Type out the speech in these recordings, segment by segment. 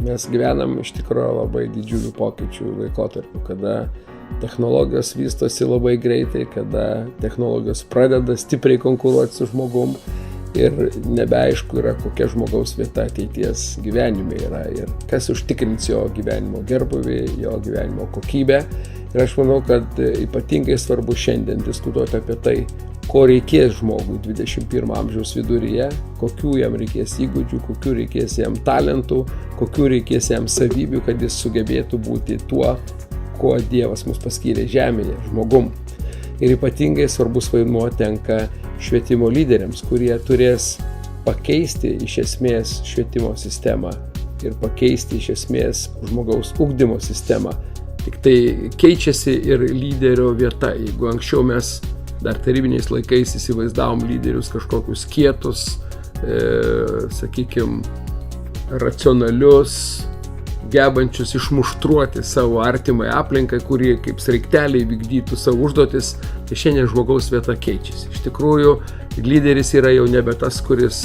Mes gyvenam iš tikrųjų labai didžiulių pokyčių laikotarpiu, kada technologijos vystosi labai greitai, kada technologijos pradeda stipriai konkuruoti su žmogum ir nebeaišku yra, kokia žmogaus vieta ateities gyvenime yra ir kas užtikrins jo gyvenimo gerbūvį, jo gyvenimo kokybę. Ir aš manau, kad ypatingai svarbu šiandien diskutuoti apie tai, ko reikės žmogui 21 amžiaus viduryje, kokių jam reikės įgūdžių, kokių reikės jam talentų, kokių reikės jam savybių, kad jis sugebėtų būti tuo, kuo Dievas mus paskyrė žemėje, žmogum. Ir ypatingai svarbus vaidmuo tenka švietimo lyderiams, kurie turės pakeisti iš esmės švietimo sistemą ir pakeisti iš esmės žmogaus ugdymo sistemą. Tik tai keičiasi ir lyderio vieta. Jeigu anksčiau mes dar tarybiniais laikais įsivaizdavom lyderius kažkokius kietus, sakykime, racionalius, gebančius išmuštruoti savo artimai aplinką, kurie kaip sraigteliai vykdytų savo užduotis, tai šiandien žmogaus vieta keičiasi. Iš tikrųjų, lyderis yra jau nebe tas, kuris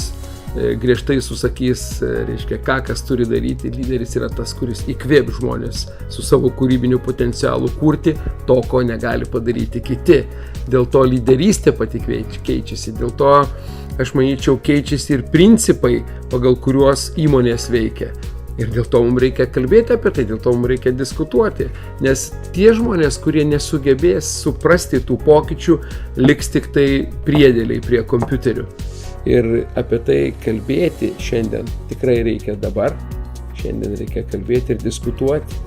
griežtai susakys, reiškia, kas turi daryti. Lyderis yra tas, kuris įkvėp žmonės su savo kūrybiniu potencialu kurti to, ko negali padaryti kiti. Dėl to lyderystė pati keičiasi, dėl to, aš manyčiau, keičiasi ir principai, pagal kuriuos įmonės veikia. Ir dėl to mums reikia kalbėti apie tai, dėl to mums reikia diskutuoti, nes tie žmonės, kurie nesugebės suprasti tų pokyčių, liks tik tai priedėliai prie kompiuterių. Ir apie tai kalbėti šiandien tikrai reikia dabar, šiandien reikia kalbėti ir diskutuoti,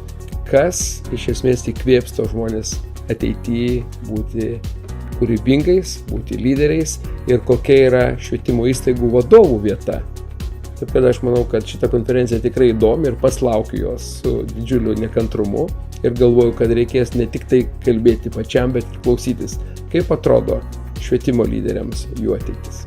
kas iš esmės įkvėps to žmonės ateityje būti kūrybingais, būti lyderiais ir kokia yra švietimo įstaigų vadovų vieta. Taip kad aš manau, kad šita konferencija tikrai įdomi ir pats laukiu jos su didžiuliu nekantrumu ir galvoju, kad reikės ne tik tai kalbėti pačiam, bet ir klausytis, kaip atrodo švietimo lyderiams jų ateitis.